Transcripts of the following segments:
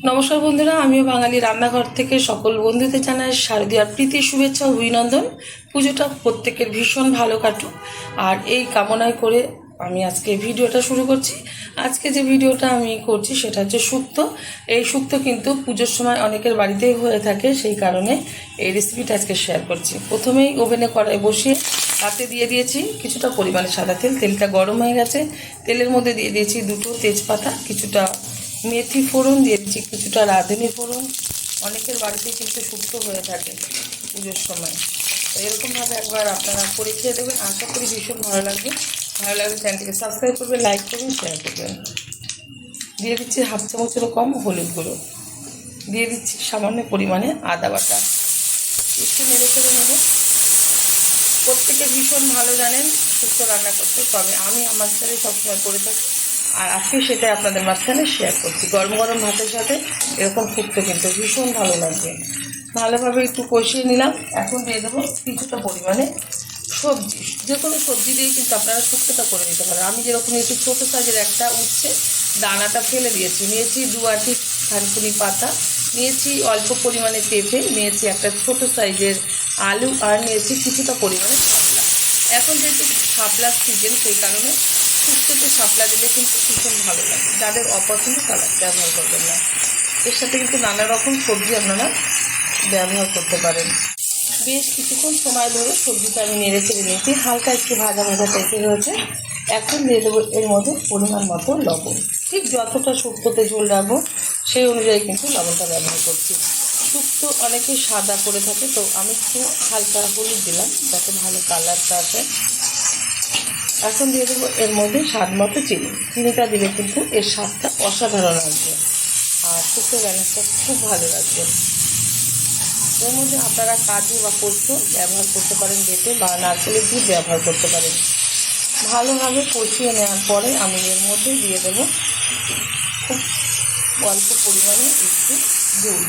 নমস্কার বন্ধুরা, আমিও বাঙালি রান্নাঘর থেকে সকল বন্ধুদের জানাই শারদীয়ার প্রীতি শুভেচ্ছা ও অভিনন্দন। পুজোটা প্রত্যেকের ভীষণ ভালো কাটুক, আর এই কামনায় করে আমি আজকে ভিডিওটা শুরু করছি। আজকে যে ভিডিওটা আমি করছি সেটা হচ্ছে শুক্তো। এই শুক্তো কিন্তু পুজোর সময় অনেকের বাড়িতেই হয়ে থাকে, সেই কারণে এই রেসিপিটা আজকে শেয়ার করছি। প্রথমেই ওভেনে কড়াই বসিয়ে তাতে দিয়ে দিয়েছি কিছুটা পরিমাণে সাদা তেল। তেলটা গরম হয়ে গেছে, তেলের মধ্যে দিয়ে দিয়েছি দুটো তেজপাতা, কিছুটা মেথি ফোড়ন দিয়ে দিচ্ছি, কিছুটা রাঁধুনি ফোড়ন। অনেকের বাড়িতেই কিন্তু শুক্তো হয়ে থাকে পুজোর সময়, তো এরকমভাবে একবার আপনারা করে খেয়ে দেবেন, আশা করি ভীষণ ভালো লাগবে। ভালো লাগলে চ্যানেলটিকে সাবস্ক্রাইব করবেন, লাইক করবেন, শেয়ার করবেন। দিয়ে দিচ্ছি হাফ চামচেরও কম হলুদ গুঁড়ো, দিয়ে দিচ্ছি সামান্য পরিমাণে আদা বাটা। একটু নেড়ে করে নেব। প্রত্যেকে ভীষণ ভালো জানেন শুক্তো রান্না করতে, তবে আমি আমার ছেলে সবসময় করে থাকি, আর আজকে সেটাই আপনাদের মাঝখানে শেয়ার করছি। গরম গরম ভাতের সাথে এরকম শুক্তো কিন্তু ভীষণ ভালো লাগবে। ভালোভাবে একটু কষিয়ে নিলাম। এখন দিয়ে দেবো কিছুটা পরিমাণে সবজি। যে কোনো সবজি দিয়ে কিন্তু আপনারা শুক্তোটা করে নিতে পারেন। আমি যেরকম নিয়েছি ছোটো সাইজের একটা উচ্ছে, দানাটা ফেলে দিয়েছি, নিয়েছি 2 আঁটি থানকুনি পাতা, নিয়েছি অল্প পরিমাণে পেঁপে, নিয়েছি একটা ছোটো সাইজের আলু, আর নিয়েছি কিছুটা পরিমাণে শাপলা। এখন যেহেতু শাপলার সিজন, সেই কারণে শুক্তোতে শাপলা দিলে কিন্তু ভীষণ ভালো লাগে। যাদের অপছন্দ তারা ব্যবহার করবেন না। এর সাথে কিন্তু নানা রকম সবজি আপনারা ব্যবহার করতে পারেন। বেশ কিছুক্ষণ সময় ধরে সবজিটা আমি নেড়ে চেড়ে নিয়েছি, হালকা একটু ভাজা ভাজা টাইপের হয়েছে। এখন দিয়ে দেবো এর মধ্যে পরিমাণ মতো লবণ। ঠিক যতটা শুক্তোতে ঝোল রাখবো সেই অনুযায়ী কিন্তু লবণটা ব্যবহার করছি। শুক্তো অনেকে সাদা করে থাকে, তো আমি একটু হালকা হলুদ দিলাম যাতে ভালো কালারটা আসে। এখন দিয়ে দেবো এর মধ্যে স্বাদ মতো চিনি। চিনিটা দিলে কিন্তু এর স্বাদটা অসাধারণ আসবে, আর শুক্তো ব্যালেন্সটা খুব ভালো লাগবে। এর মধ্যে আপনারা কাজু বা পোস্ত ব্যবহার করতে পারেন বেটে, বা নারকেলের দুধ ব্যবহার করতে পারেন। ভালোভাবে কষিয়ে নেওয়ার পরে আমি এর মধ্যে দিয়ে দেবো খুব অল্প পরিমাণে একটু দুধ।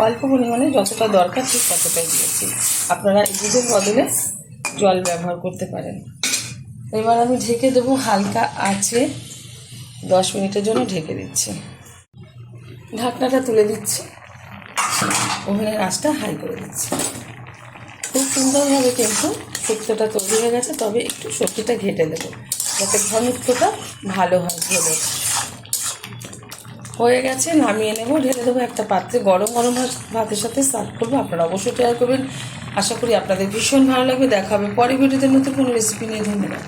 অল্প পরিমাণে যতটা দরকার ঠিক ততটাই দিয়েছি। আপনারা এই দুধের বদলে জল ব্যবহার করতে পারেন। এবার আমি ঢেকে দেবো হালকা আছে, 10 মিনিটের জন্য ঢেকে দিচ্ছি। ঢাকনাটা তুলে দিচ্ছি, ওভেনের আঁচটা হাই করে দিচ্ছি। খুব সুন্দরভাবে কিন্তু শুক্তোটা তৈরি হয়ে গেছে, তবে একটু সবজিটা ঘেটে দেবো যাতে ঘনত্বটা ভালো হয় ঝোলের। হয়ে গেছে, নামিয়ে নেব, ঢেলে দেবো একটা পাত্রে। গরম গরম ভাতের সাথে সার্ভ করবো। আপনারা অবশ্যই ট্রাই করবেন, আশা করি আপনাদের ভীষণ ভালো লাগবে। দেখা হবে পরের ভিডিওতে নতুন কোনো রেসিপি নিয়ে। ধন্যবাদ।